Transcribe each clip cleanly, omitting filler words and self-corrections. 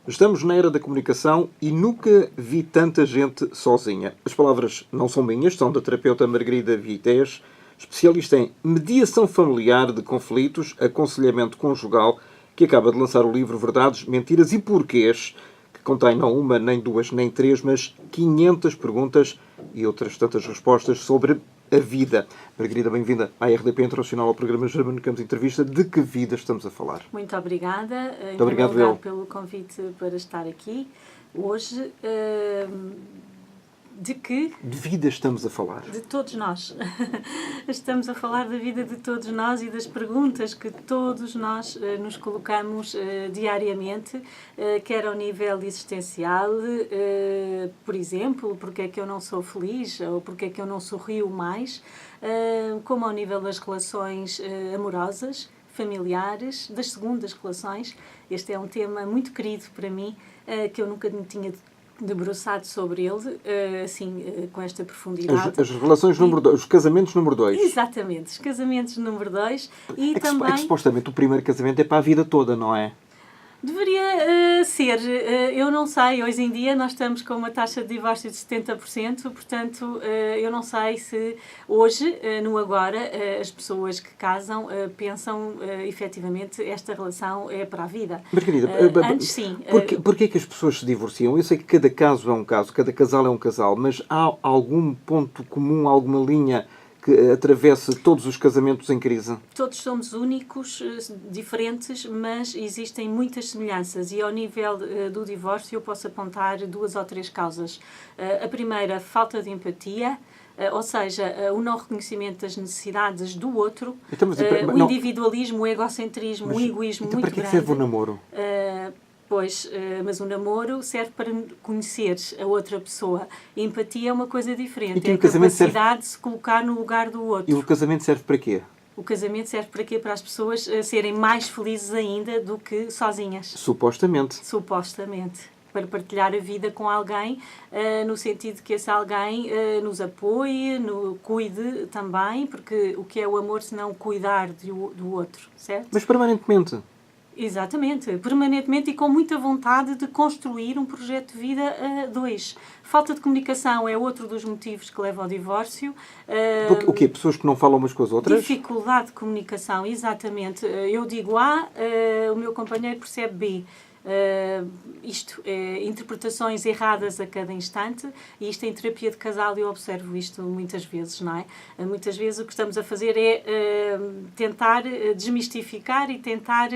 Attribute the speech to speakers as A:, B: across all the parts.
A: Estamos na era da comunicação e nunca vi tanta gente sozinha. As palavras não são minhas, são da terapeuta Margarida Vitéz, especialista em mediação familiar de conflitos, aconselhamento conjugal, que acaba de lançar o livro Verdades, Mentiras e Porquês, que contém não uma, nem duas, nem três, mas 500 perguntas e outras tantas respostas sobre a vida. Margarida, bem-vinda à RDP Internacional, ao programa Germano Campos Entrevista. De que vida estamos a falar?
B: Muito obrigada,
A: Muito obrigado,
B: pelo convite para estar aqui hoje. De
A: vida estamos a falar?
B: De todos nós. Estamos a falar da vida de todos nós e das perguntas que todos nós nos colocamos diariamente, quer ao nível existencial, por exemplo, porque é que eu não sou feliz ou porque é que eu não sorrio mais, como ao nível das relações amorosas, familiares, das segundas relações. Este é um tema muito querido para mim, que eu nunca me tinha debruçado sobre ele, assim, com esta profundidade.
A: As relações número 2, os casamentos número 2.
B: Exatamente, os casamentos número 2 e também...
A: É que supostamente o primeiro casamento é para a vida toda, não é?
B: Deveria ser, eu não sei, hoje em dia nós estamos com uma taxa de divórcio de 70%, portanto eu não sei se hoje, no agora, as pessoas que casam pensam efetivamente esta relação é para a vida.
A: Margarida,
B: antes sim.
A: Porquê que as pessoas se divorciam? Eu sei que cada caso é um caso, cada casal é um casal, mas há algum ponto comum, alguma linha que atravessa todos os casamentos em crise?
B: Todos somos únicos, diferentes, mas existem muitas semelhanças e ao nível do divórcio eu posso apontar 2 ou 3 causas. A primeira, falta de empatia, ou seja, o não reconhecimento das necessidades do outro,
A: então,
B: o individualismo, o egocentrismo, o egoísmo muito grande.
A: Para que serve o namoro?
B: Pois, mas o namoro serve para conhecer a outra pessoa. Empatia é uma coisa diferente. É a capacidade de se colocar no lugar do outro.
A: E o casamento serve para quê?
B: O casamento serve para quê? Para as pessoas serem mais felizes ainda do que sozinhas.
A: Supostamente.
B: Supostamente. Para partilhar a vida com alguém, no sentido de que esse alguém nos apoie, cuide também, porque o que é o amor se não cuidar do outro, certo?
A: Mas permanentemente.
B: Exatamente, permanentemente e com muita vontade de construir um projeto de vida a 2. Falta de comunicação é outro dos motivos que leva ao divórcio.
A: O quê? Pessoas que não falam umas com as outras?
B: Dificuldade de comunicação, exatamente. Eu digo A, o meu companheiro percebe B. Isto é interpretações erradas a cada instante e isto em terapia de casal eu observo isto muitas vezes, não é? Muitas vezes o que estamos a fazer é tentar desmistificar e tentar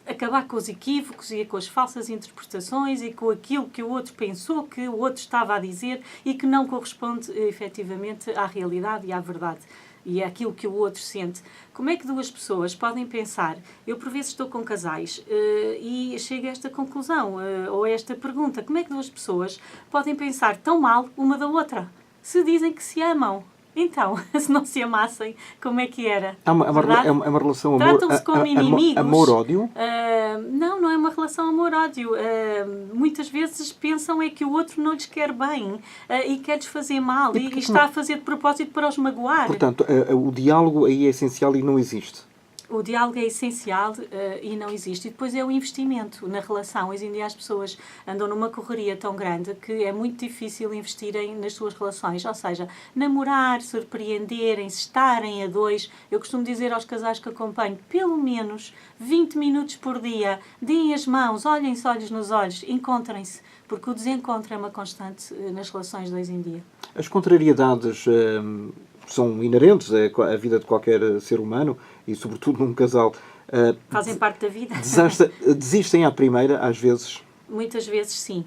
B: acabar com os equívocos e com as falsas interpretações e com aquilo que o outro pensou, que o outro estava a dizer e que não corresponde efetivamente à realidade e à verdade. E é aquilo que o outro sente. Como é que 2 pessoas podem pensar? Eu, por vezes, estou com casais e chego a esta conclusão ou a esta pergunta. Como é que 2 pessoas podem pensar tão mal uma da outra? Se dizem que se amam. Então, se não se amassem, como é que era?
A: É uma relação
B: Tratam-se como inimigos.
A: Amor-ódio?
B: Não é uma relação amor-ódio. Muitas vezes pensam é que o outro não lhes quer bem e quer-lhes fazer mal e está a fazer de propósito para os magoar.
A: Portanto, o diálogo aí é essencial e não existe.
B: O diálogo é essencial e não existe. E depois é o investimento na relação. Hoje em dia as pessoas andam numa correria tão grande que é muito difícil investirem nas suas relações. Ou seja, namorar, surpreenderem-se, estarem a 2. Eu costumo dizer aos casais que acompanho, pelo menos 20 minutos por dia, deem as mãos, olhem-se olhos nos olhos, encontrem-se. Porque o desencontro é uma constante nas relações de hoje em dia.
A: As contrariedades são inerentes à vida de qualquer ser humano e, sobretudo, num casal.
B: Fazem parte da vida.
A: Desistem à primeira, às vezes?
B: Muitas vezes, sim.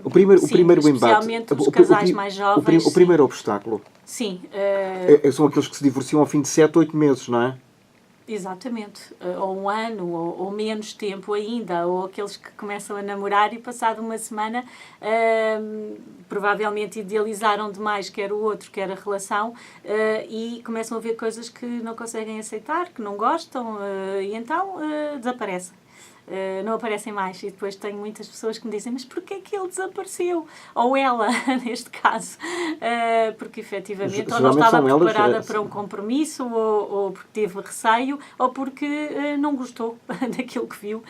A: O primeiro embate.
B: Especialmente os casais mais jovens.
A: O primeiro obstáculo.
B: Sim.
A: São aqueles que se divorciam ao fim de 7, 8 meses, não é?
B: Exatamente. Ou 1 ano, ou menos tempo ainda. Ou aqueles que começam a namorar e, passado uma semana, provavelmente idealizaram demais quer o outro, quer a relação, e começam a ver coisas que não conseguem aceitar, que não gostam, e então desaparecem. não aparecem mais. E depois tenho muitas pessoas que me dizem, mas porquê é que ele desapareceu? Ou ela, neste caso. Porque efetivamente ou não estava preparada para um compromisso, ou porque teve receio, ou porque não gostou daquilo que viu.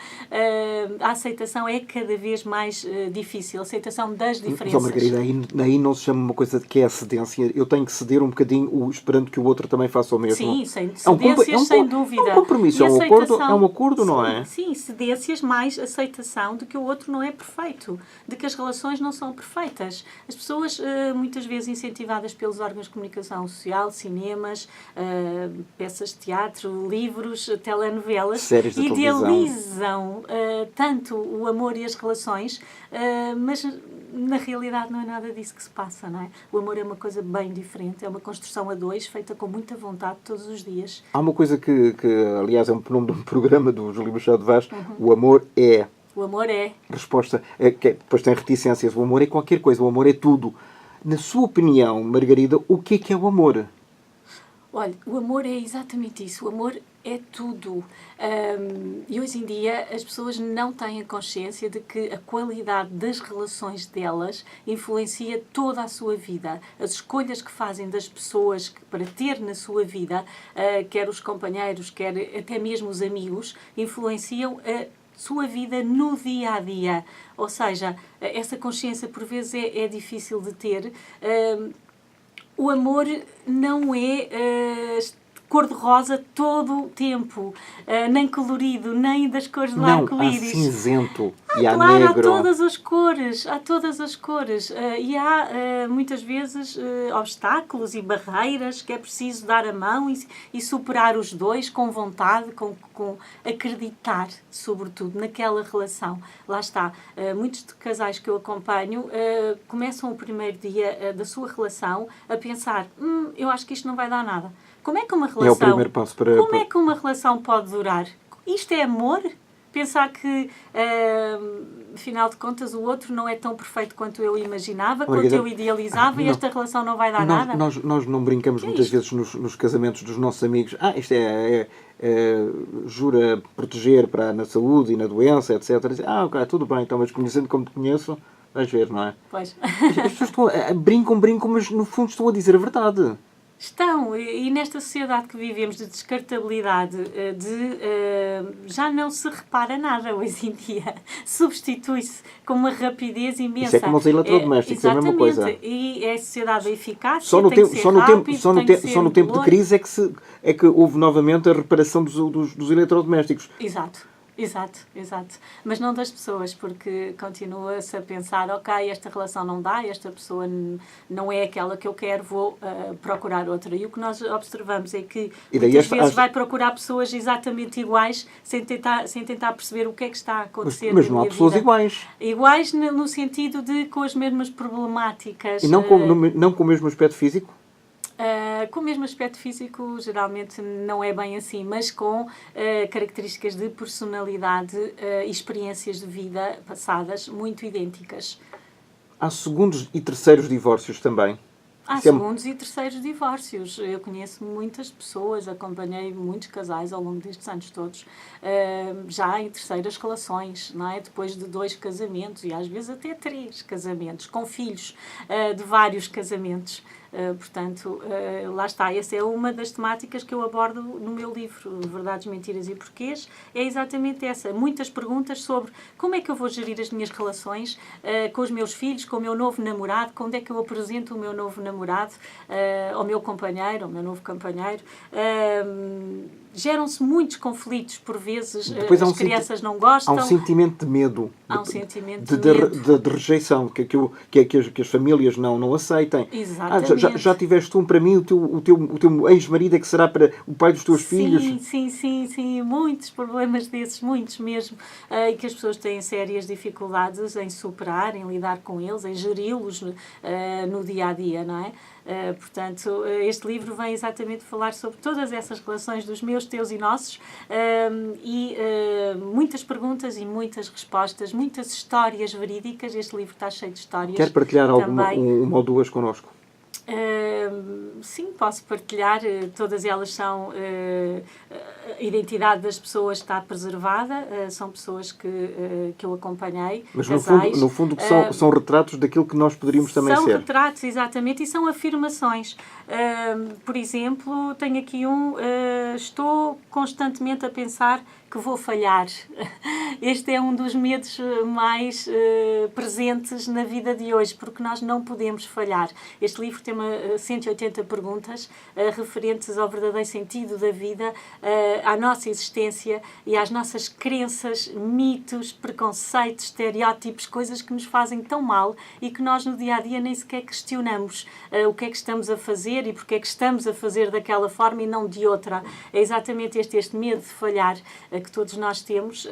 B: A aceitação é cada vez mais difícil, a aceitação das diferenças.
A: Margarida, aí não se chama uma coisa de que é a cedência. Eu tenho que ceder um bocadinho esperando que o outro também faça o mesmo.
B: Sim, sem cedências, sem dúvida.
A: É um compromisso, é um acordo, não é?
B: Sim, cedências mais aceitação de que o outro não é perfeito, de que as relações não são perfeitas. As pessoas, muitas vezes incentivadas pelos órgãos de comunicação social, cinemas, peças de teatro, livros, telenovelas,
A: séries de
B: idealizam tanto o amor e as relações, mas na realidade não é nada disso que se passa, não é? O amor é uma coisa bem diferente, é uma construção a dois, feita com muita vontade todos os dias.
A: Há uma coisa que aliás, é um nome de um programa do Júlio Machado de Vaz, o amor é...
B: O amor é...
A: Resposta, depois tem reticências, o amor é qualquer coisa, o amor é tudo. Na sua opinião, Margarida, o que é o amor?
B: Olha, o amor é exatamente isso, o amor é tudo. E hoje em dia as pessoas não têm a consciência de que a qualidade das relações delas influencia toda a sua vida. As escolhas que fazem das pessoas para ter na sua vida, quer os companheiros, quer até mesmo os amigos, influenciam a sua vida no dia a dia. Ou seja, essa consciência por vezes é difícil de ter. O amor não é cor-de-rosa todo o tempo, nem colorido, nem das cores do arco-íris.
A: Não, há cinzento e há
B: claro,
A: negro.
B: Há todas as cores. E há, muitas vezes, obstáculos e barreiras que é preciso dar a mão e superar os dois com vontade, com acreditar, sobretudo, naquela relação. Lá está. Muitos de casais que eu acompanho começam o primeiro dia da sua relação a pensar, eu acho que isto não vai dar nada. Como é que uma relação...
A: É o primeiro passo para...
B: Como é que uma relação pode durar? Isto é amor? Pensar que, afinal de contas, o outro não é tão perfeito quanto eu imaginava, quanto eu idealizava, e esta relação não vai dar nada?
A: Nós não brincamos muitas vezes nos casamentos dos nossos amigos. Isto jura proteger na saúde e na doença, etc. Ok, tudo bem, então, mas conhecendo como te conheço, vais ver, não é?
B: Pois.
A: As pessoas brincam, mas no fundo estão a dizer a verdade.
B: Estão, e nesta sociedade que vivemos de descartabilidade, já não se repara nada hoje em dia. Substitui-se com uma rapidez imensa.
A: Isso é como os eletrodomésticos, é a mesma coisa.
B: E é a sociedade da eficácia,
A: só no tempo de crise é que houve novamente a reparação dos eletrodomésticos.
B: Exato. Mas não das pessoas, porque continua-se a pensar, ok, esta relação não dá, esta pessoa não é aquela que eu quero, vou procurar outra. E o que nós observamos é que muitas vezes vai procurar pessoas exatamente iguais, sem tentar perceber o que é que está a acontecer.
A: Mas não há pessoas iguais.
B: Iguais no sentido de com as mesmas problemáticas.
A: E não com o mesmo aspecto físico?
B: Com o mesmo aspecto físico, geralmente não é bem assim, mas com características de personalidade e experiências de vida passadas muito idênticas.
A: Há segundos e terceiros divórcios também?
B: Há segundos e terceiros divórcios. Eu conheço muitas pessoas, acompanhei muitos casais ao longo destes anos todos, já em terceiras relações, não é? Depois de 2 casamentos e às vezes até 3 casamentos, com filhos de vários casamentos. Portanto, lá está. Essa é uma das temáticas que eu abordo no meu livro, Verdades, Mentiras e Porquês. É exatamente essa. Muitas perguntas sobre como é que eu vou gerir as minhas relações com os meus filhos, com o meu novo namorado, quando é que eu apresento o meu novo namorado ao meu companheiro, ao meu novo companheiro. Geram-se muitos conflitos, por vezes as crianças não gostam.
A: Há um sentimento de medo.
B: Há um sentimento de medo.
A: De rejeição, que as famílias não aceitem.
B: Exatamente.
A: Já tiveste para mim, o teu ex-marido é que será para o pai dos teus filhos?
B: Sim, muitos problemas desses, muitos mesmo, e que as pessoas têm sérias dificuldades em superar, em lidar com eles, em geri-los no dia-a-dia, não é? Portanto, este livro vem exatamente falar sobre todas essas relações dos meus, teus e nossos, e muitas perguntas e muitas respostas, muitas histórias verídicas. Este livro está cheio de histórias.
A: Quer partilhar uma ou duas connosco?
B: Sim, posso partilhar. Todas elas são... a identidade das pessoas está preservada. São pessoas que eu acompanhei.
A: Mas
B: casais.
A: no fundo são retratos daquilo que nós poderíamos também ser.
B: São retratos, exatamente, e são afirmações. Por exemplo, tenho aqui estou constantemente a pensar que vou falhar. Este é um dos medos mais presentes na vida de hoje, porque nós não podemos falhar. Este livro tem 180 perguntas referentes ao verdadeiro sentido da vida, à nossa existência e às nossas crenças, mitos, preconceitos, estereótipos, coisas que nos fazem tão mal e que nós no dia-a-dia nem sequer questionamos o que é que estamos a fazer e porque é que estamos a fazer daquela forma e não de outra. É exatamente este medo de falhar que todos nós temos.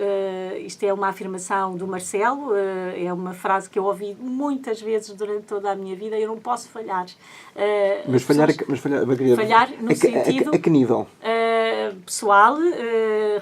B: Isto é uma afirmação do Marcelo, é uma frase que eu ouvi muitas vezes durante toda a minha vida: eu não posso falhar.
A: Mas falhar
B: no sentido...
A: A que nível?
B: Pessoal,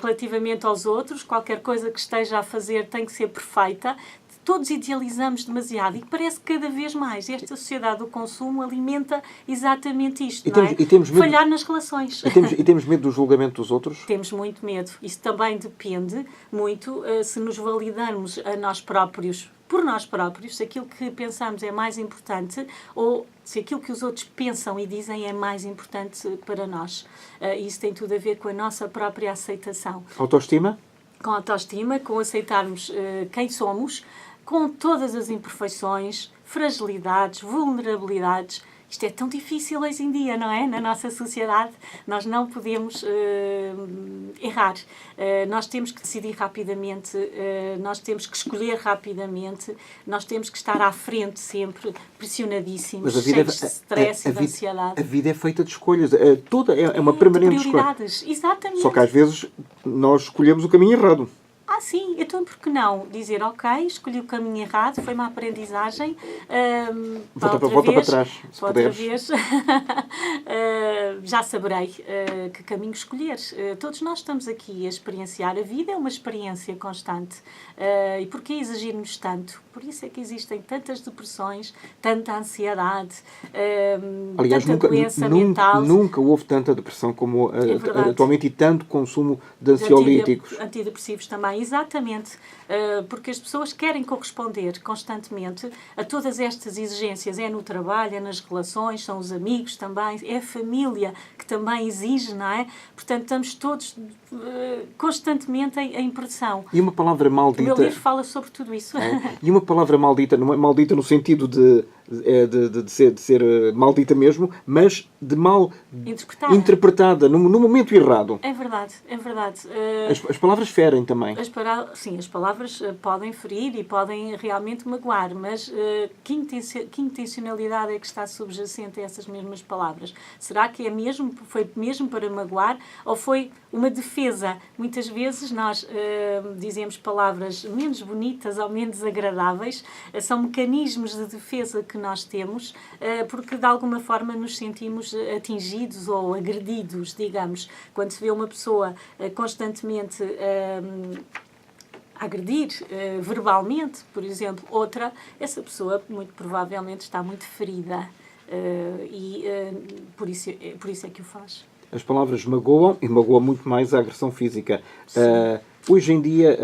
B: relativamente aos outros, qualquer coisa que esteja a fazer tem que ser perfeita. Todos idealizamos demasiado e parece que cada vez mais esta sociedade do consumo alimenta exatamente isto,
A: E temos medo,
B: falhar nas relações.
A: E temos medo do julgamento dos outros?
B: Temos muito medo. Isso também depende muito se nos validamos a nós próprios, por nós próprios, se aquilo que pensamos é mais importante ou se aquilo que os outros pensam e dizem é mais importante para nós. Isso tem tudo a ver com a nossa própria aceitação.
A: Autoestima?
B: Com autoestima, com aceitarmos quem somos, com todas as imperfeições, fragilidades, vulnerabilidades. Isto é tão difícil hoje em dia, não é? Na nossa sociedade, nós não podemos errar. Nós temos que decidir rapidamente, nós temos que escolher rapidamente, nós temos que estar à frente sempre, pressionadíssimos, cheios de stress e de ansiedade.
A: A vida é feita de escolhas. É uma permanente escolha.
B: Prioridades, exatamente.
A: Só que às vezes nós escolhemos o caminho errado.
B: Sim, então por que não dizer, ok, escolhi o caminho errado, foi uma aprendizagem,
A: volta para trás, se
B: outra vez já saberei que caminho escolher. Todos nós estamos aqui a experienciar. A vida é uma experiência constante. E porquê exigir-nos tanto? Por isso é que existem tantas depressões, tanta ansiedade,
A: aliás,
B: tanta doença mental.
A: Nunca houve tanta depressão como atualmente e tanto consumo de ansiolíticos.
B: Antidepressivos também, exatamente. Porque as pessoas querem corresponder constantemente a todas estas exigências. É no trabalho, é nas relações, são os amigos também, é a família que também exige, não é? Portanto, estamos todos constantemente em pressão.
A: E uma palavra maldita...
B: O meu livro fala sobre tudo isso.
A: E uma palavra maldita, não é maldita no sentido de ser maldita mesmo, mas de mal interpretada no momento errado.
B: É verdade, é verdade.
A: As palavras ferem também.
B: Sim, as palavras podem ferir e podem realmente magoar, mas que intencionalidade é que está subjacente a essas mesmas palavras? Será que foi mesmo para magoar ou foi uma defesa? Muitas vezes nós dizemos palavras menos bonitas ou menos agradáveis, são mecanismos de defesa que nós temos, porque de alguma forma nos sentimos atingidos ou agredidos, digamos. Quando se vê uma pessoa constantemente agredir verbalmente, por exemplo, outra, essa pessoa muito provavelmente está muito ferida por isso é que o faz.
A: As palavras magoam e magoam muito mais a agressão física. Hoje em dia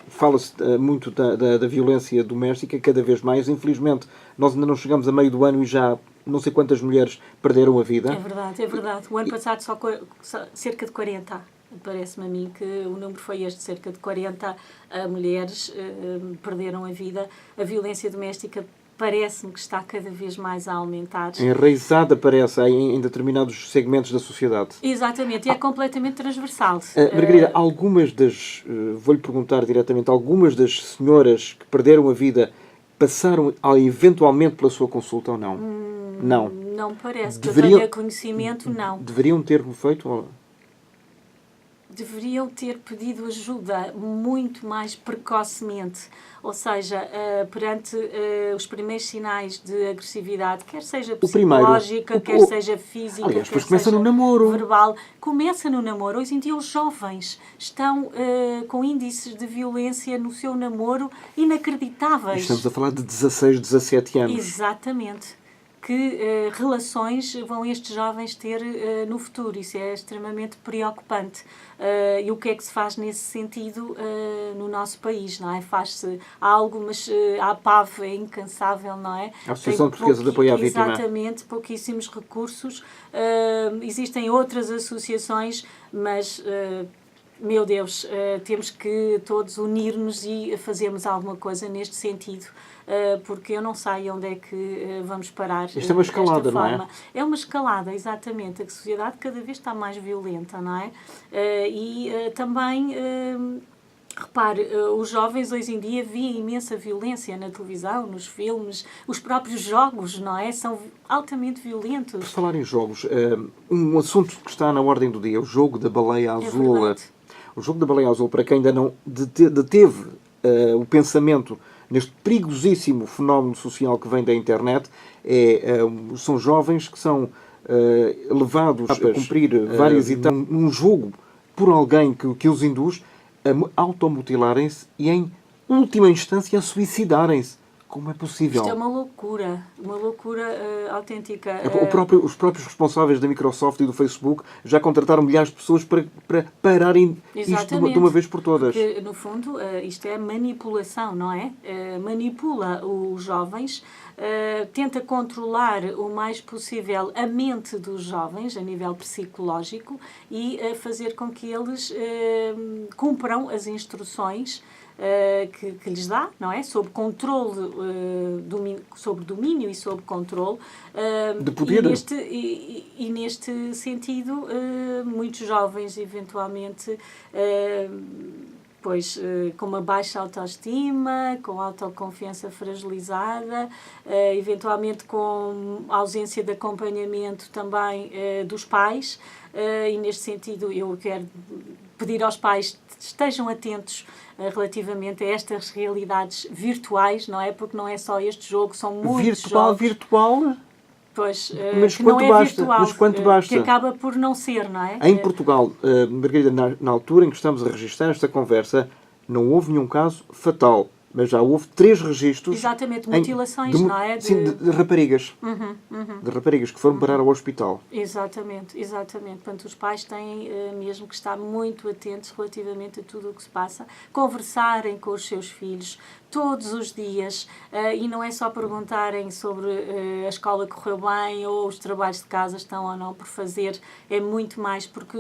A: fala-se muito da violência doméstica, cada vez mais. Infelizmente, nós ainda não chegamos a meio do ano e já não sei quantas mulheres perderam a vida.
B: É verdade, é verdade. O ano passado só cerca de 40. Parece-me a mim que o número foi este, cerca de 40 mulheres perderam a vida. A violência doméstica parece-me que está cada vez mais a aumentar.
A: Enraizada, parece, em determinados segmentos da sociedade.
B: Exatamente, e é completamente transversal.
A: Margarida, vou-lhe perguntar diretamente, algumas das senhoras que perderam a vida passaram eventualmente pela sua consulta ou não? Não.
B: Não parece, que eu tenha conhecimento, não.
A: Deveriam ter feito?
B: Deveriam ter pedido ajuda muito mais precocemente, ou seja, perante os primeiros sinais de agressividade, quer seja psicológica, quer seja física,
A: aliás,
B: quer
A: começa
B: seja
A: no namoro.
B: Verbal. Começa no namoro. Hoje em dia os jovens estão com índices de violência no seu namoro inacreditáveis.
A: Estamos a falar de 16, 17 anos.
B: Exatamente. que relações vão estes jovens ter no futuro. Isso é extremamente preocupante. E o que é que se faz nesse sentido no nosso país, não é? Faz-se algo, mas a APAV é incansável, não é?
A: A Associação Portuguesa de Apoio à Vítima.
B: Exatamente, pouquíssimos recursos. Existem outras associações, mas... meu Deus, temos que todos unir-nos e fazermos alguma coisa neste sentido, porque eu não sei onde é que vamos parar.
A: Isto é uma escalada, não é?
B: É uma escalada, exatamente. A sociedade cada vez está mais violenta, não é? E também... repare, os jovens hoje em dia veem imensa violência na televisão, nos filmes, os próprios jogos, não é? São altamente violentos.
A: Por falar em jogos, um assunto que está na ordem do dia, o jogo da baleia azul. O jogo da baleia azul, para quem ainda não deteve o pensamento neste perigosíssimo fenómeno social que vem da internet, são jovens que são levados a cumprir várias etapas num jogo por alguém que os induz a automutilarem-se e, em última instância, a suicidarem-se. Como é possível?
B: Isto é uma loucura autêntica.
A: Os próprios responsáveis da Microsoft e do Facebook já contrataram milhares de pessoas para pararem isto de uma vez por todas.
B: Porque, no fundo, isto é manipulação, não é? Manipula os jovens, tenta controlar o mais possível a mente dos jovens, a nível psicológico, e fazer com que eles cumpram as instruções que lhes dá, não é? Sob controle, sobre domínio e sob controle.
A: De poder.
B: E neste sentido, muitos jovens, eventualmente, com uma baixa autoestima, com autoconfiança fragilizada, eventualmente com ausência de acompanhamento também dos pais, e neste sentido eu quero pedir aos pais que estejam atentos relativamente a estas realidades virtuais, não é? Porque não é só este jogo, são muitos jogos.
A: Virtual?
B: Pois,
A: mas
B: que
A: quanto
B: não é
A: basta,
B: virtual,
A: mas quanto basta.
B: que acaba por não ser, não é?
A: Em Portugal, Margarida, na altura em que estamos a registrar esta conversa, não houve nenhum caso fatal, mas já houve 3 registros.
B: Exatamente, mutilações, não é?
A: Sim, de raparigas. De raparigas que foram parar ao hospital.
B: Exatamente. Portanto, os pais têm mesmo que estar muito atentos relativamente a tudo o que se passa, conversarem com os seus filhos todos os dias, e não é só perguntarem sobre a escola correu bem ou os trabalhos de casa estão ou não por fazer, é muito mais, porque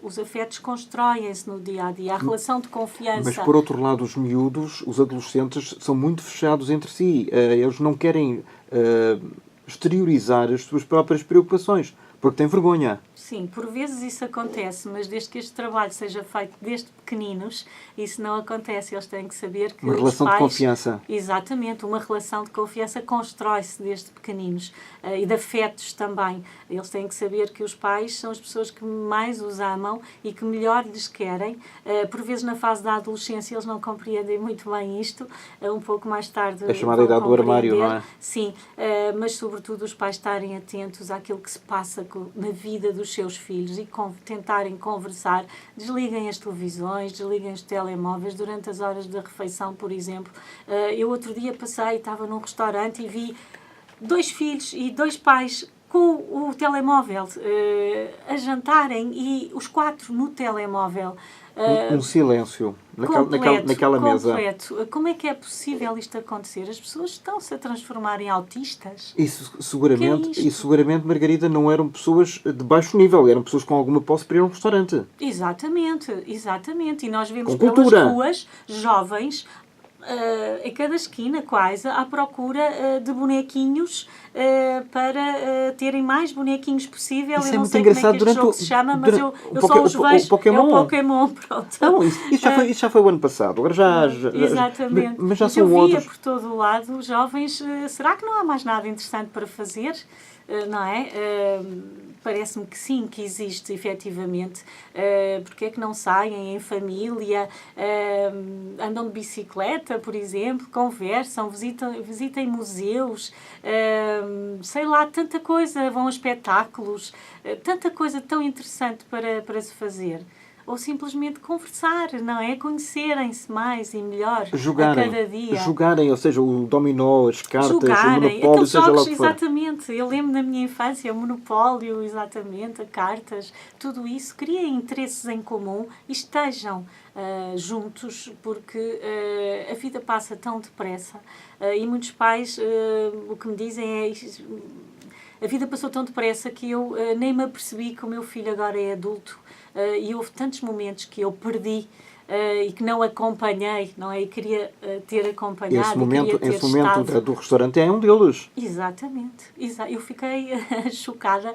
B: os afetos constroem-se no dia-a-dia, a relação de confiança.
A: Mas, por outro lado, os miúdos, os adolescentes, são muito fechados entre si. Eles não querem exteriorizar as suas próprias preocupações, porque têm vergonha.
B: Sim, por vezes isso acontece, mas desde que este trabalho seja feito desde pequeninos, isso não acontece. Eles têm que saber que
A: uma relação de confiança.
B: Exatamente, uma relação de confiança constrói-se desde pequeninos, e de afetos também. Eles têm que saber que os pais são as pessoas que mais os amam e que melhor lhes querem. Por vezes, na fase da adolescência, eles não compreendem muito bem isto. Um pouco mais tarde
A: a chamada idade do armário, não é?
B: Sim, mas sobretudo os pais estarem atentos àquilo que se passa na vida dos seus filhos e tentarem conversar. Desliguem as televisões, desliguem os telemóveis durante as horas da refeição, por exemplo. Eu outro dia estava num restaurante e vi 2 filhos e 2 pais com o telemóvel a jantarem, e os 4 no telemóvel.
A: Um silêncio naquela mesa.
B: Completo. Como é que é possível isto acontecer? As pessoas estão-se a transformar em autistas?
A: Isso seguramente, Margarida, não eram pessoas de baixo nível, eram pessoas com alguma posse para ir a um restaurante.
B: Exatamente. E nós vemos
A: com
B: pelas
A: cultura.
B: ruas jovens em cada esquina, quase, à procura de bonequinhos para terem mais bonequinhos possível.
A: Isso
B: eu não
A: muito
B: sei
A: engraçado
B: como é que este jogo se chama, mas eu só os vejo.
A: Pokémon.
B: É o Pokémon, pronto.
A: Não, isso já foi o ano passado. Agora
B: Exatamente.
A: Mas já
B: eu
A: são
B: via
A: outros.
B: por todo o lado jovens. Será que não há mais nada interessante para fazer? Não é? Parece-me que sim, que existe efetivamente. Porque é que não saem em família, andam de bicicleta, por exemplo, conversam, visitem museus, sei lá, tanta coisa, vão a espetáculos, tanta coisa tão interessante para se fazer. ou simplesmente conversar, não é? Conhecerem-se mais e melhor a cada dia.
A: Jogarem, ou seja, o dominó, as cartas, o monopólio,
B: aqueles
A: seja
B: jogos,
A: lá o que for.
B: exatamente. Eu lembro na minha infância, o monopólio, exatamente, cartas, tudo isso. Criem interesses em comum e estejam juntos, porque a vida passa tão depressa e muitos pais o que me dizem é a vida passou tão depressa que eu nem me apercebi que o meu filho agora é adulto e houve tantos momentos que eu perdi e que não acompanhei, não é? E queria ter acompanhado,
A: Esse momento,
B: queria ter
A: esse momento
B: estado.
A: do restaurante é um deles.
B: Exatamente. Eu fiquei chocada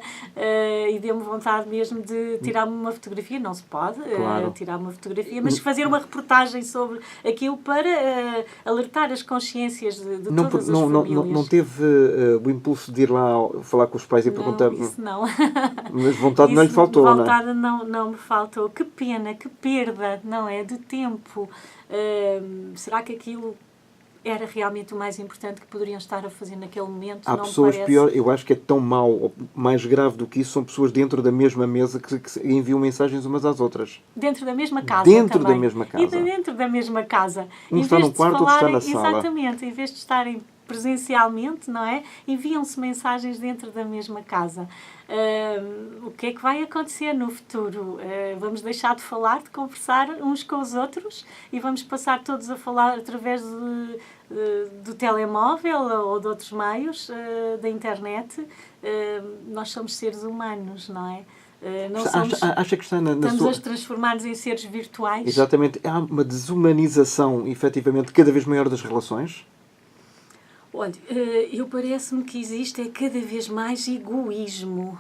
B: e deu-me vontade mesmo de tirar-me uma fotografia. Não se pode
A: Claro.
B: tirar uma fotografia, mas fazer uma reportagem sobre aquilo para alertar as consciências de todas as famílias.
A: Não teve o impulso de ir lá falar com os pais e perguntar...
B: Não, isso não.
A: Mas vontade não lhe faltou, não é?
B: Vontade não me faltou. Que pena, que perda, não é? De tempo. Será que aquilo era realmente o mais importante que poderiam estar a fazer naquele momento?
A: Há
B: não
A: pessoas
B: parece...
A: pior, eu acho que é tão mau, ou mais grave do que isso, são pessoas dentro da mesma mesa que enviam mensagens umas às outras.
B: Dentro da mesma casa
A: Dentro
B: também.
A: da mesma casa.
B: E dentro da mesma casa.
A: Um
B: Em
A: está
B: vez
A: num
B: de
A: quarto, outro está na sala.
B: Exatamente, em vez de estarem presencialmente, não é? Enviam-se mensagens dentro da mesma casa. O que é que vai acontecer no futuro? Vamos deixar de falar, de conversar uns com os outros e vamos passar todos a falar através do telemóvel ou de outros meios, da internet. Nós somos seres humanos, não é?
A: Acha que está na
B: Estamos a transformar-nos em seres virtuais.
A: Exatamente. Há uma desumanização, efetivamente, cada vez maior das relações?
B: Olha, eu parece-me que existe cada vez mais egoísmo,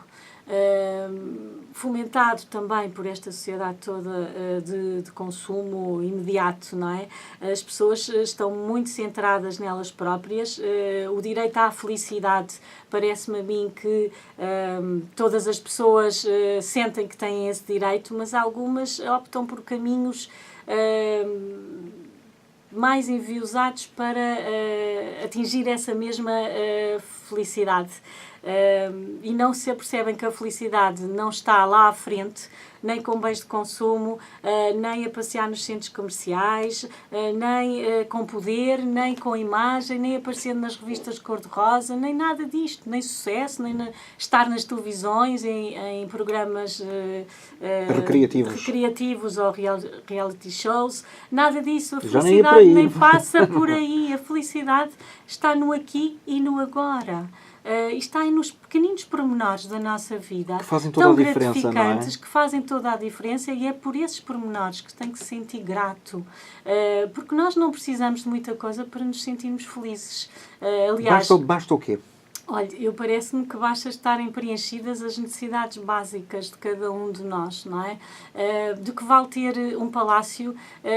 B: fomentado também por esta sociedade toda de consumo imediato, não é? As pessoas estão muito centradas nelas próprias. O direito à felicidade, parece-me a mim que todas as pessoas sentem que têm esse direito, mas algumas optam por caminhos mais enviesados para atingir essa mesma felicidade. E não se apercebem que a felicidade não está lá à frente, nem com bens de consumo, nem a passear nos centros comerciais, nem com poder, nem com imagem, nem aparecendo nas revistas de cor-de-rosa, nem nada disto, nem sucesso, nem estar nas televisões, em programas recreativos ou reality shows, nada disso. A felicidade nem passa por aí, a felicidade está no aqui e no agora. Está nos pequeninos pormenores da nossa vida,
A: que fazem toda
B: tão
A: a diferença,
B: gratificantes,
A: não é?
B: Que fazem toda a diferença, e é por esses pormenores que tem que se sentir grato, porque nós não precisamos de muita coisa para nos sentirmos felizes. Aliás,
A: basta o quê?
B: Olha, parece-me que basta estarem preenchidas as necessidades básicas de cada um de nós, não é? De que vale ter um palácio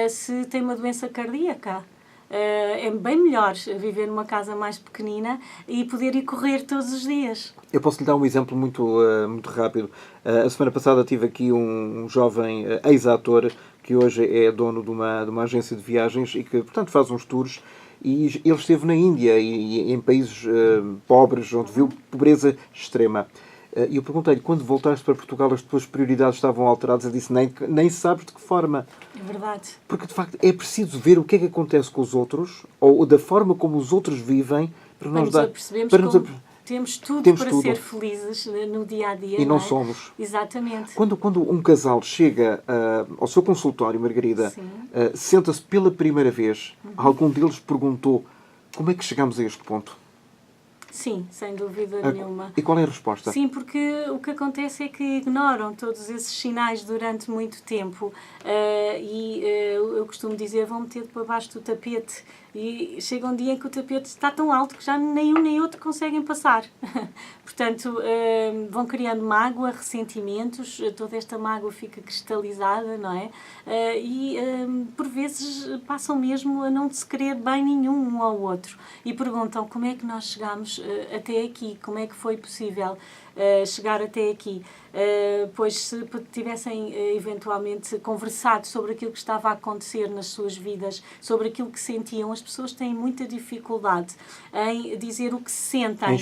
B: se tem uma doença cardíaca? É bem melhor viver numa casa mais pequenina e poder ir correr todos os dias.
A: Eu posso lhe dar um exemplo muito rápido. A semana passada tive aqui um jovem ex-ator que hoje é dono de uma agência de viagens e que, portanto, faz uns tours. E ele esteve na Índia e em países pobres, onde viu pobreza extrema. E eu perguntei-lhe, quando voltaste para Portugal, as tuas prioridades estavam alteradas? Ele disse, nem sabes de que forma.
B: É verdade.
A: Porque, de facto, é preciso ver o que é que acontece com os outros, ou da forma como os outros vivem, para nos
B: apercebermos temos tudo para ser felizes no dia-a-dia.
A: E não somos.
B: Exatamente.
A: Quando um casal chega ao seu consultório, Margarida, senta-se pela primeira vez, algum deles perguntou como é que chegamos a este ponto?
B: Sim, sem dúvida nenhuma.
A: E qual é a resposta?
B: Sim, porque o que acontece é que ignoram todos esses sinais durante muito tempo eu costumo dizer, vão meter para baixo do tapete e chega um dia em que o tapete está tão alto que já nem um nem outro conseguem passar. Portanto, vão criando mágoa, ressentimentos, toda esta mágoa fica cristalizada, não é? Por vezes passam mesmo a não se querer bem nenhum um ao outro e perguntam como é que nós chegámos até aqui, como é que foi possível. chegar até aqui. Pois se tivessem eventualmente conversado sobre aquilo que estava a acontecer nas suas vidas, sobre aquilo que sentiam, as pessoas têm muita dificuldade em dizer o que sentem,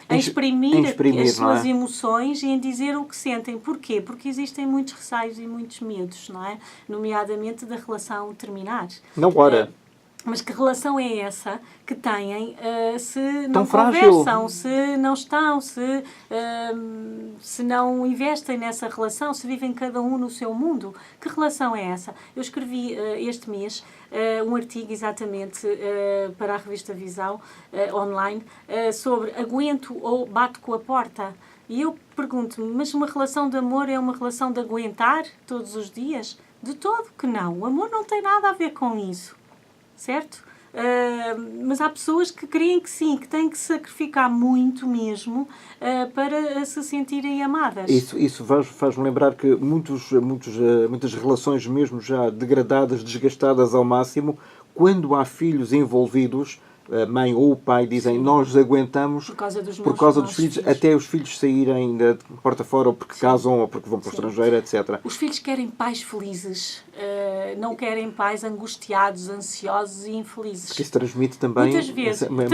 B: em exprimir as suas emoções e em dizer o que sentem. Porquê? Porque existem muitos receios e muitos medos, não é? Nomeadamente da relação terminar.
A: Não, ora.
B: Mas que relação é essa que têm se
A: tão
B: não
A: frágil.
B: Conversam, se não estão, se não investem nessa relação, se vivem cada um no seu mundo? Que relação é essa? Eu escrevi este mês um artigo exatamente para a revista Visão online sobre aguento ou bato com a porta? E eu pergunto-me, mas uma relação de amor é uma relação de aguentar todos os dias? De todo que não. O amor não tem nada a ver com isso. Certo? Mas há pessoas que creem que sim, que têm que sacrificar muito mesmo para se sentirem amadas.
A: Isso faz-me lembrar que muitas relações mesmo já degradadas, desgastadas ao máximo, quando há filhos envolvidos, a mãe ou o pai dizem, sim, nós aguentamos por causa dos filhos, até os filhos saírem de porta fora, ou porque sim, casam, ou porque vão para o estrangeiro, etc.
B: Os filhos querem pais felizes, não querem pais angustiados, ansiosos e infelizes.
A: Porque isso transmite também
B: muitas vezes
A: uma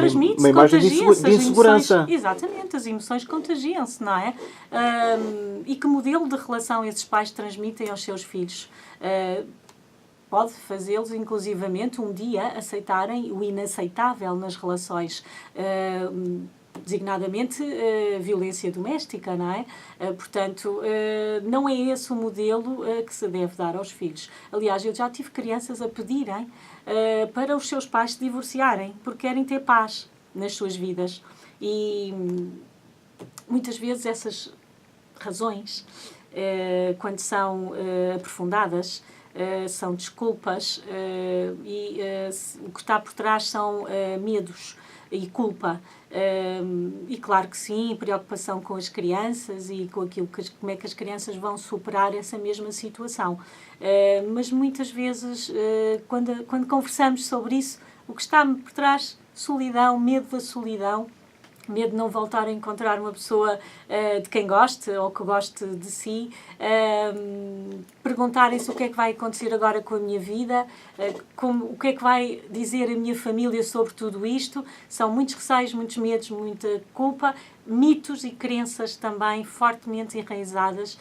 A: imagem de insegurança.
B: Emoções, exatamente, as emoções contagiam-se, não é? E que modelo de relação esses pais transmitem aos seus filhos? Pode fazê-los, inclusivamente, um dia aceitarem o inaceitável nas relações, designadamente violência doméstica, não é? Portanto, não é esse o modelo que se deve dar aos filhos. Aliás, eu já tive crianças a pedirem para os seus pais se divorciarem, porque querem ter paz nas suas vidas. E muitas vezes essas razões, quando são aprofundadas, são desculpas e o que está por trás são medos e culpa. E claro que sim, preocupação com as crianças e com aquilo como é que as crianças vão superar essa mesma situação. Mas muitas vezes, quando conversamos sobre isso, o que está por trás, solidão, medo da solidão, medo de não voltar a encontrar uma pessoa de quem goste ou que goste de si, perguntarem-se o que é que vai acontecer agora com a minha vida, o que é que vai dizer a minha família sobre tudo isto. São muitos receios, muitos medos, muita culpa, mitos e crenças também fortemente enraizadas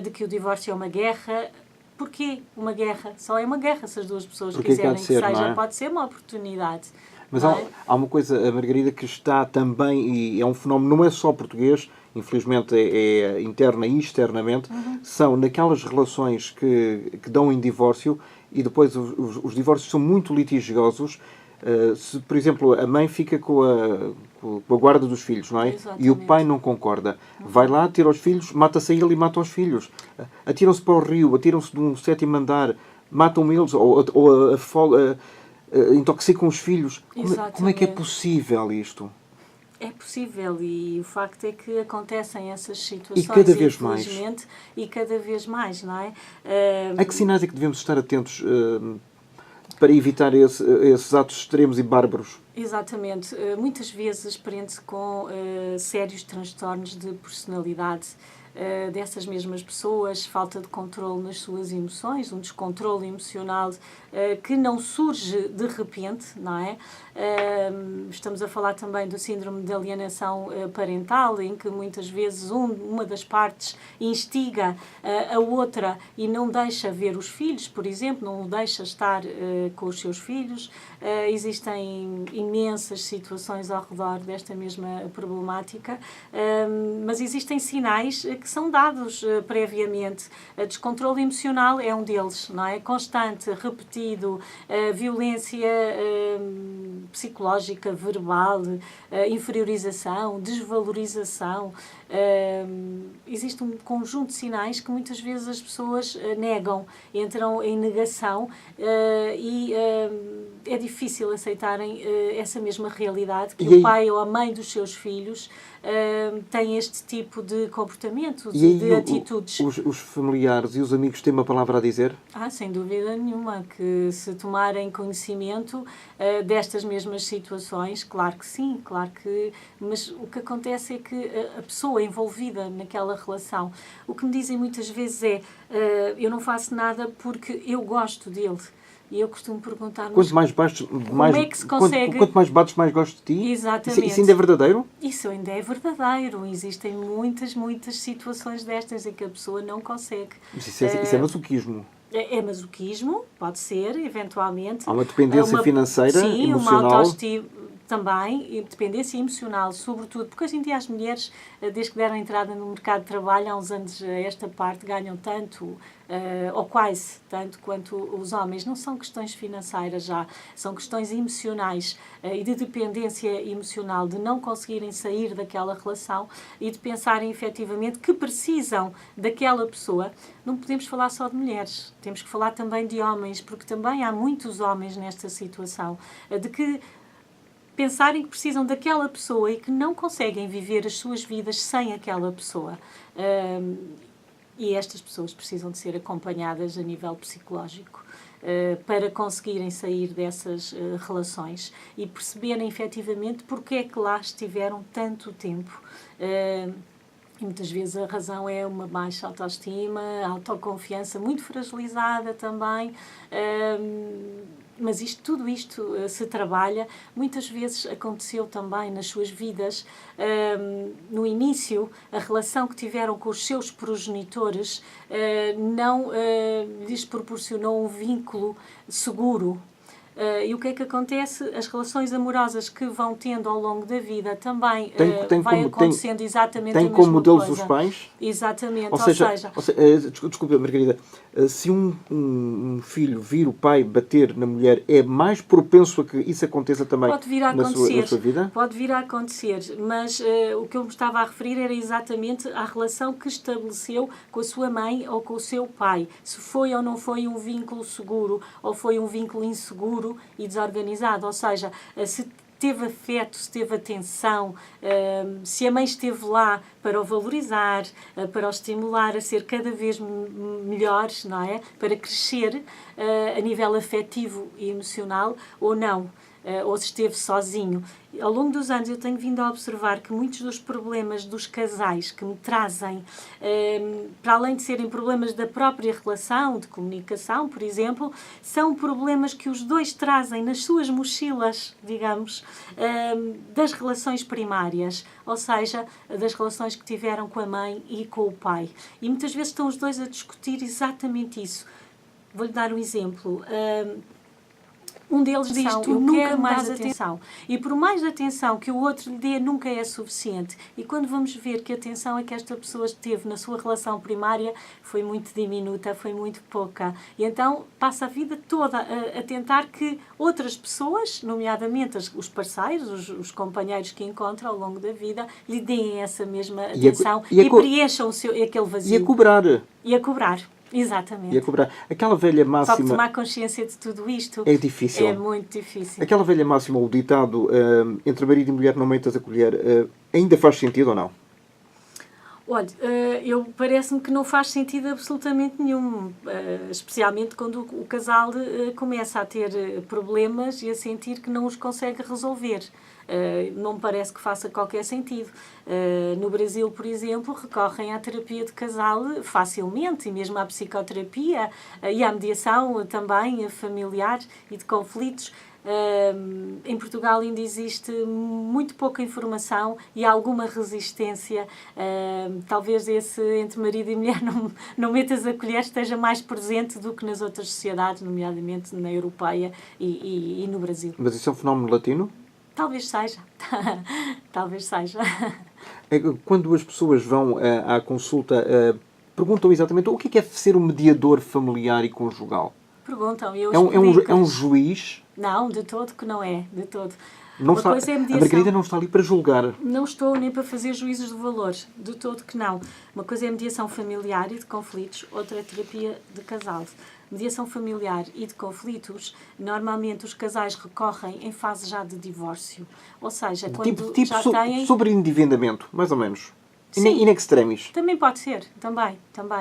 B: de que o divórcio é uma guerra. Porquê uma guerra? Só é uma guerra se as duas pessoas quiserem que seja. Pode ser uma oportunidade.
A: Mas há uma coisa, Margarida, que está também, e é um fenómeno, não é só português, infelizmente é interna e externamente, são naquelas relações que dão em divórcio e depois os divórcios são muito litigiosos. Se, por exemplo, a mãe fica com a guarda dos filhos, não é? Exatamente. E o pai não concorda. Vai lá, tira os filhos, mata-se a ele e mata os filhos. Atiram-se para o rio, atiram-se de um 7º andar, matam eles, ou intoxicam os filhos. Como é que é possível isto?
B: É possível e o facto é que acontecem essas situações.
A: E cada vez mais.
B: E cada vez mais, não é?
A: A que sinais é que devemos estar atentos para evitar esses atos extremos e bárbaros?
B: Exatamente. Muitas vezes prende-se com sérios transtornos de personalidade dessas mesmas pessoas, falta de controle nas suas emoções, um descontrole emocional que não surge de repente, não é? Estamos a falar também do síndrome de alienação parental, em que muitas vezes uma das partes instiga a outra e não deixa ver os filhos, por exemplo, não o deixa estar com os seus filhos. Existem imensas situações ao redor desta mesma problemática, mas existem sinais que são dados previamente. Descontrole emocional é um deles, não é? Constante, repetido, violência psicológica, verbal, inferiorização, desvalorização. Existe um conjunto de sinais que muitas vezes as pessoas negam, entram em negação e é difícil aceitarem essa mesma realidade que o pai ou a mãe dos seus filhos têm este tipo de comportamento, de atitudes.
A: Os familiares e os amigos têm uma palavra a dizer?
B: Sem dúvida nenhuma, que se tomarem conhecimento destas mesmas situações, claro que sim, claro que... Mas o que acontece é que a pessoa pessoa envolvida naquela relação, o que me dizem muitas vezes é eu não faço nada porque eu gosto dele. E eu costumo perguntar...
A: Quanto mais baixo, mais,
B: como é que se consegue...
A: quanto mais bates, mais gosto de ti?
B: Exatamente.
A: Isso ainda é verdadeiro?
B: Isso ainda é verdadeiro. Existem muitas situações destas em que a pessoa não consegue.
A: Mas isso é masoquismo.
B: É masoquismo, pode ser, eventualmente.
A: Há uma dependência financeira,
B: sim,
A: emocional.
B: Uma autoestima também, dependência emocional, sobretudo, porque hoje em dia as mulheres, desde que deram entrada no mercado de trabalho, há uns anos a esta parte, ganham tanto, ou quase tanto, quanto os homens. Não são questões financeiras já, são questões emocionais e de dependência emocional, de não conseguirem sair daquela relação e de pensarem efetivamente que precisam daquela pessoa. Não podemos falar só de mulheres, temos que falar também de homens, porque também há muitos homens nesta situação, de que pensarem que precisam daquela pessoa e que não conseguem viver as suas vidas sem aquela pessoa. E estas pessoas precisam de ser acompanhadas a nível psicológico para conseguirem sair dessas relações e perceberem efetivamente porque é que lá estiveram tanto tempo. E muitas vezes a razão é uma baixa autoestima, autoconfiança muito fragilizada também. Mas tudo isto se trabalha. Muitas vezes aconteceu também nas suas vidas, no início, a relação que tiveram com os seus progenitores não lhes proporcionou um vínculo seguro. E o que é que acontece? As relações amorosas que vão tendo ao longo da vida também vai acontecendo exatamente a mesma coisa.
A: Tem como modelos os pais?
B: Exatamente.
A: Ou seja, desculpa, Margarida, se um filho vir o pai bater na mulher, é mais propenso a que isso aconteça também na sua vida?
B: Pode vir a acontecer, mas o que eu me estava a referir era exatamente à relação que estabeleceu com a sua mãe ou com o seu pai. Se foi ou não foi um vínculo seguro ou foi um vínculo inseguro e desorganizado, ou seja, se teve afeto, se teve atenção, se a mãe esteve lá para o valorizar, para o estimular a ser cada vez melhor, não é? Para crescer a nível afetivo e emocional ou não. Ou se esteve sozinho. Ao longo dos anos eu tenho vindo a observar que muitos dos problemas dos casais que me trazem, para além de serem problemas da própria relação, de comunicação, por exemplo, são problemas que os dois trazem nas suas mochilas, digamos, das relações primárias, ou seja, das relações que tiveram com a mãe e com o pai. E muitas vezes estão os dois a discutir exatamente isso. Vou-lhe dar um exemplo. Um deles diz, eu quero mais atenção. E por mais atenção que o outro lhe dê, nunca é suficiente. E quando vamos ver que a atenção é que esta pessoa teve na sua relação primária foi muito diminuta, foi muito pouca. E então passa a vida toda a tentar que outras pessoas, nomeadamente os parceiros, os companheiros que encontra ao longo da vida, lhe deem essa mesma atenção e preencham aquele vazio.
A: E a cobrar.
B: E a cobrar. Exatamente.
A: E a cobrar. Aquela velha máxima...
B: Só que tomar consciência de tudo isto
A: é difícil.
B: É muito difícil.
A: Aquela velha máxima, o ditado entre marido e mulher não metas a colher, ainda faz sentido ou não?
B: Olha, parece-me que não faz sentido absolutamente nenhum, especialmente quando o casal começa a ter problemas e a sentir que não os consegue resolver. Não me parece que faça qualquer sentido. No Brasil, por exemplo, recorrem à terapia de casal facilmente, e mesmo à psicoterapia e à mediação também familiar e de conflitos. Em Portugal ainda existe muito pouca informação e alguma resistência. Talvez esse entre marido e mulher não metas a colher esteja mais presente do que nas outras sociedades, nomeadamente na europeia e no Brasil.
A: Mas isso é um fenómeno latino?
B: Talvez seja. Talvez seja.
A: Quando as pessoas vão à consulta, perguntam exatamente o que é ser um mediador familiar e conjugal?
B: Perguntam.
A: É um juiz?
B: Não, de todo que não é. De todo.
A: Não está, a Margarida não está ali para julgar.
B: Não estou nem para fazer juízos de valor. De todo que não. Uma coisa é mediação familiar e de conflitos, outra é terapia de casal. Mediação familiar e de conflitos, normalmente os casais recorrem em fase já de divórcio. Ou seja, quando já têm...
A: Sobre endividamento, mais ou menos.
B: Sim.
A: In extremis.
B: Também pode ser, também,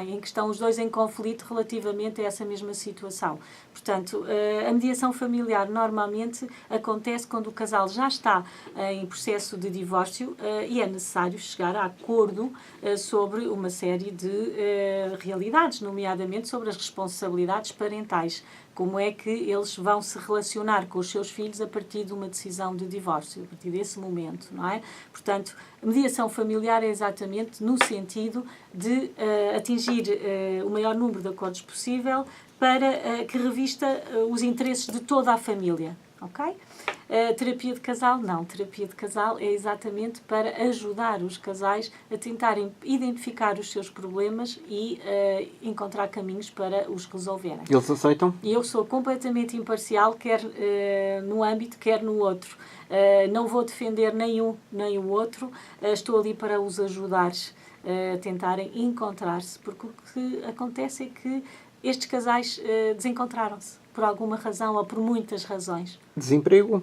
B: em que estão os dois em conflito relativamente a essa mesma situação. Portanto, a mediação familiar normalmente acontece quando o casal já está em processo de divórcio e é necessário chegar a acordo sobre uma série de realidades, nomeadamente sobre as responsabilidades parentais. Como é que eles vão se relacionar com os seus filhos a partir de uma decisão de divórcio, a partir desse momento, não é? Portanto, a mediação familiar é exatamente no sentido de atingir o maior número de acordos possível para que revista os interesses de toda a família, ok? Terapia de casal, não. Terapia de casal é exatamente para ajudar os casais a tentarem identificar os seus problemas e encontrar caminhos para os resolverem.
A: Eles aceitam?
B: E eu sou completamente imparcial, quer num âmbito, quer no outro. Não vou defender nem um nem o outro, estou ali para os ajudar a tentarem encontrar-se, porque o que acontece é que estes casais desencontraram-se, por alguma razão ou por muitas razões.
A: Desemprego?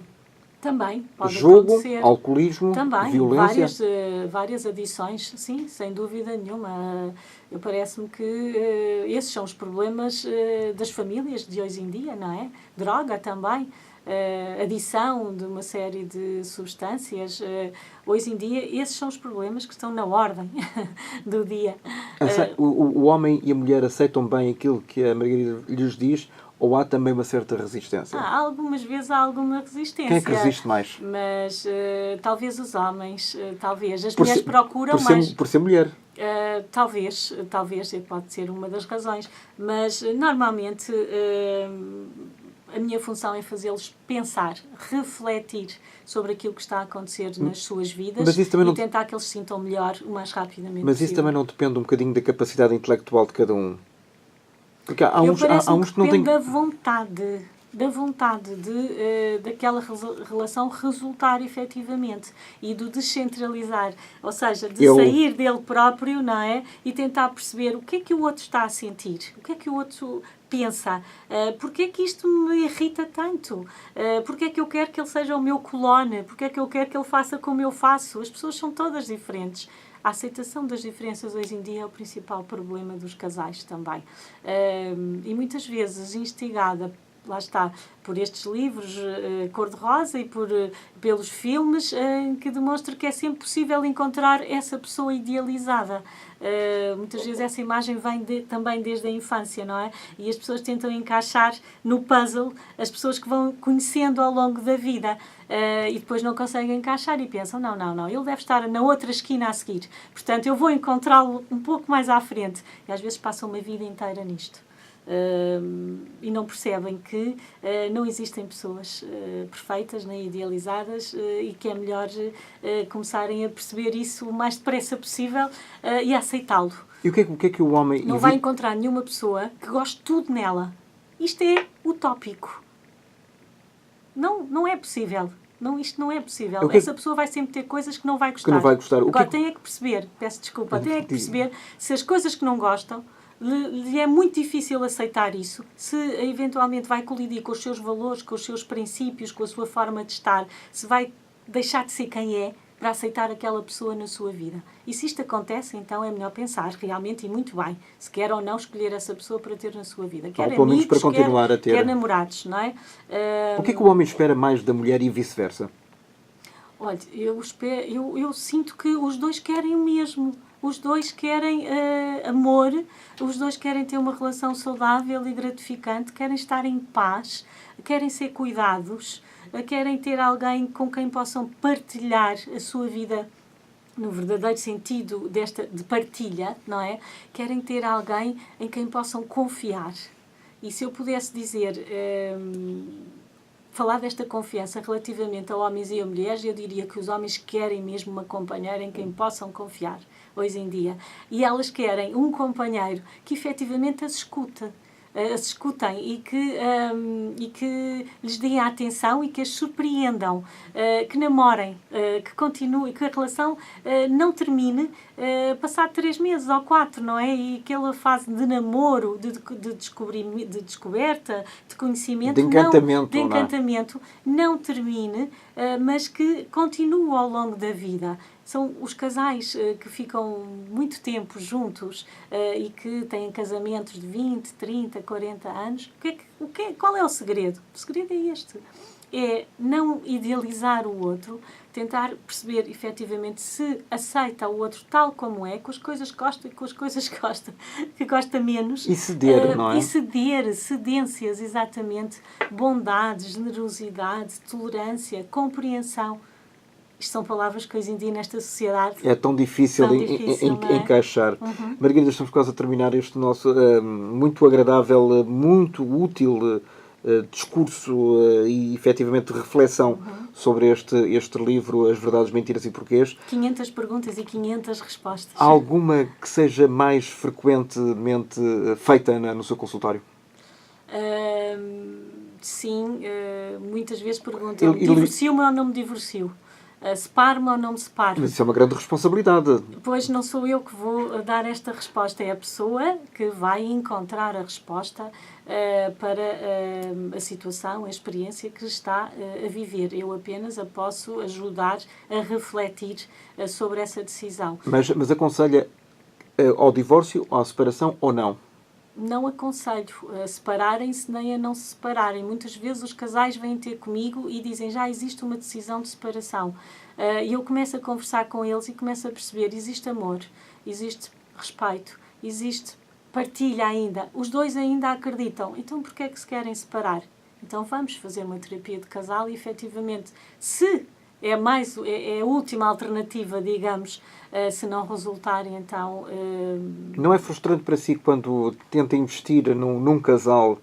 B: Também pode
A: jogo,
B: acontecer.
A: Alcoolismo,
B: também,
A: violência?
B: várias adições, sim, sem dúvida nenhuma. Parece-me que esses são os problemas das famílias de hoje em dia, não é? Droga também, adição de uma série de substâncias. Hoje em dia, esses são os problemas que estão na ordem do dia.
A: O homem e a mulher aceitam bem aquilo que a Margarida lhes diz, ou há também uma certa resistência?
B: Algumas vezes há alguma resistência.
A: Quem é que resiste mais?
B: Mas talvez os homens, talvez. As mulheres procuram mais...
A: Por ser mulher.
B: Talvez, pode ser uma das razões. Mas, normalmente, a minha função é fazê-los pensar, refletir sobre aquilo que está a acontecer nas suas vidas e tentar que eles se sintam melhor o mais rapidamente possível.
A: Mas isso também não depende um bocadinho da capacidade intelectual de cada um? Porque há uns que não têm...
B: da vontade de daquela relação resultar efetivamente e do descentralizar, ou seja, de sair dele próprio, não é? E tentar perceber o que é que o outro está a sentir, o que é que o outro pensa, porque é que isto me irrita tanto, porque é que eu quero que ele seja o meu clone, porque é que eu quero que ele faça como eu faço. As pessoas são todas diferentes. A aceitação das diferenças hoje em dia é o principal problema dos casais também. E muitas vezes instigada, lá está, por estes livros cor-de-rosa e pelos filmes que demonstram que é sempre possível encontrar essa pessoa idealizada. Muitas vezes essa imagem vem também desde a infância, não é? E as pessoas tentam encaixar no puzzle as pessoas que vão conhecendo ao longo da vida e depois não conseguem encaixar e pensam, não, ele deve estar na outra esquina a seguir. Portanto, eu vou encontrá-lo um pouco mais à frente. E às vezes passam uma vida inteira nisto. E não percebem que não existem pessoas perfeitas nem idealizadas e que é melhor começarem a perceber isso o mais depressa possível e a aceitá-lo.
A: E o que é que o homem...
B: Não vai encontrar nenhuma pessoa que goste tudo nela. Isto é utópico. Não é possível. Isto não é possível. Essa pessoa vai sempre ter coisas que não vai gostar. Agora tem que perceber, peço desculpa, tem que perceber se as coisas que não gostam lhe é muito difícil aceitar isso, se eventualmente vai colidir com os seus valores, com os seus princípios, com a sua forma de estar, se vai deixar de ser quem é para aceitar aquela pessoa na sua vida. E se isto acontece, então é melhor pensar realmente e muito bem se quer ou não escolher essa pessoa para ter na sua vida. Quer amigos,
A: para continuar a ter.
B: Quer namorados, não é?
A: O que é que o homem espera mais da mulher e vice-versa?
B: Olha, eu sinto que os dois querem o mesmo. Os dois querem amor, os dois querem ter uma relação saudável e gratificante, querem estar em paz, querem ser cuidados, querem ter alguém com quem possam partilhar a sua vida no verdadeiro sentido de partilha, não é? Querem ter alguém em quem possam confiar. E se eu pudesse dizer... falar desta confiança relativamente a homens e a mulheres, eu diria que os homens querem mesmo uma companheira em quem possam confiar, hoje em dia. E elas querem um companheiro que efetivamente as escutem e que lhes deem a atenção e que as surpreendam, que namorem, que continuem, que a relação não termine passado 3 meses ou 4, não é? E aquela fase de namoro, de descoberta, de conhecimento,
A: de
B: encantamento, não termine, mas que continue ao longo da vida. são os casais que ficam muito tempo juntos e que têm casamentos de 20, 30, 40 anos. Qual é o segredo? O segredo é este. É não idealizar o outro, tentar perceber efetivamente se aceita o outro tal como é, com as coisas que gosta e com as coisas que gosta menos.
A: E ceder, não é?
B: E cedências, exatamente, bondade, generosidade, tolerância, compreensão. Isto são palavras que hoje em dia nesta sociedade
A: é tão difícil,
B: não é?
A: encaixar. Margarida, estamos quase a terminar este nosso muito agradável, muito útil discurso e efetivamente reflexão sobre este livro, As Verdades, Mentiras e Porquês.
B: 500 perguntas e 500 respostas.
A: Há alguma que seja mais frequentemente feita no seu consultório?
B: Sim, muitas vezes perguntam: divorcio-me ou não me divorcio? Separo-me ou não me separo?
A: Mas isso é uma grande responsabilidade.
B: Pois não sou eu que vou dar esta resposta, é a pessoa que vai encontrar a resposta para a situação, a experiência que está a viver. Eu apenas a posso ajudar a refletir sobre essa decisão.
A: Mas aconselha ao divórcio, à separação ou não?
B: Não aconselho a separarem-se nem a não se separarem. Muitas vezes os casais vêm ter comigo e dizem: já existe uma decisão de separação. E eu começo a conversar com eles e começo a perceber: existe amor, existe respeito, existe partilha ainda. Os dois ainda acreditam. Então porquê é que se querem separar? Então vamos fazer uma terapia de casal e efetivamente, se é a última alternativa, digamos, se não resultarem, então...
A: Não é frustrante para si quando tenta investir num casal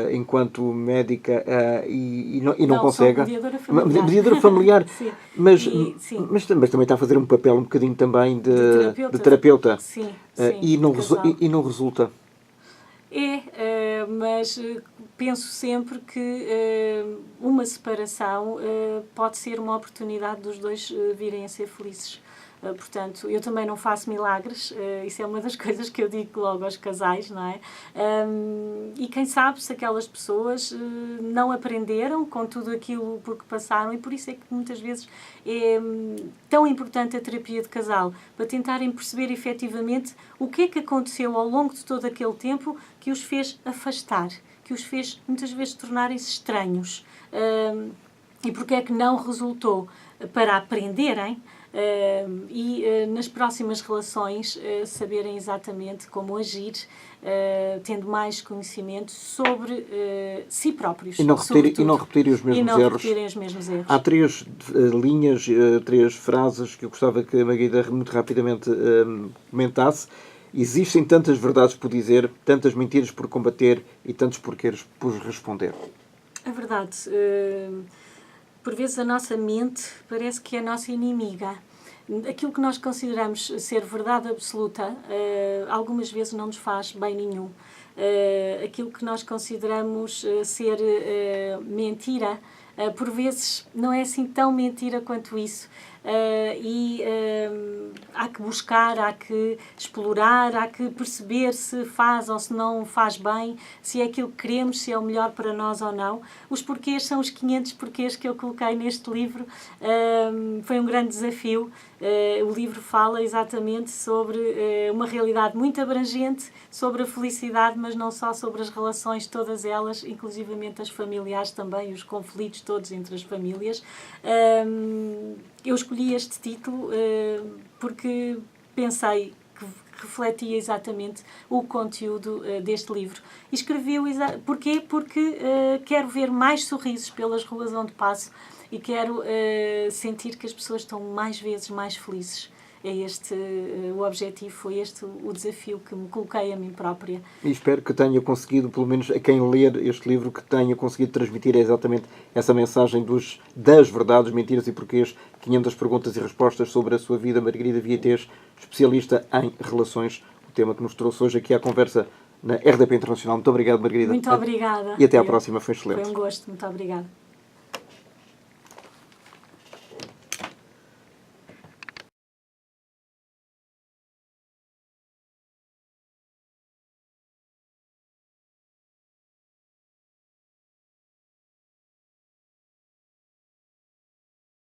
A: enquanto médica e não consegue?
B: Sou mediadora familiar.
A: Mediadora familiar.
B: Sim.
A: Mas também está a fazer um papel um bocadinho também de terapeuta.
B: Sim,
A: e não resulta.
B: Mas penso sempre que uma separação pode ser uma oportunidade dos dois virem a ser felizes. Portanto, eu também não faço milagres, isso é uma das coisas que eu digo logo aos casais, não é? E quem sabe se aquelas pessoas não aprenderam com tudo aquilo por que passaram, e por isso é que muitas vezes é tão importante a terapia de casal, para tentarem perceber efetivamente o que é que aconteceu ao longo de todo aquele tempo que os fez afastar, que os fez muitas vezes tornarem-se estranhos. E porque é que não resultou, para aprenderem nas próximas relações saberem exatamente como agir, tendo mais conhecimento sobre si próprios.
A: E não repetirem os mesmos erros. Há 3 linhas, 3 frases que eu gostava que a Margarida muito rapidamente comentasse. Existem tantas verdades por dizer, tantas mentiras por combater e tantos porquês por responder.
B: É verdade. Por vezes a nossa mente parece que é a nossa inimiga. Aquilo que nós consideramos ser verdade absoluta, algumas vezes não nos faz bem nenhum. Aquilo que nós consideramos ser mentira, por vezes não é assim tão mentira quanto isso. Há que buscar, há que explorar, há que perceber se faz ou se não faz bem, se é aquilo que queremos, se é o melhor para nós ou não. Os porquês são os 500 porquês que eu coloquei neste livro. Foi um grande desafio. O livro fala exatamente sobre uma realidade muito abrangente, sobre a felicidade, mas não só sobre as relações, todas elas, inclusivamente as familiares também, os conflitos todos entre as famílias. Eu escolhi este título porque pensei que refletia exatamente o conteúdo deste livro. E escrevi-o porquê? Porque quero ver mais sorrisos pelas ruas onde passo e quero sentir que as pessoas estão mais vezes mais felizes. É este o objetivo, foi este o desafio que me coloquei a mim própria.
A: E espero que tenha conseguido, pelo menos a quem ler este livro, que tenha conseguido transmitir exatamente essa mensagem das verdades, mentiras e porquês, 500 perguntas e respostas sobre a sua vida. Margarida Vieites, especialista em relações, o tema que nos trouxe hoje aqui à conversa na RDP Internacional. Muito obrigado, Margarida.
B: Muito obrigada.
A: E até à próxima, foi excelente.
B: Foi um gosto, muito obrigada.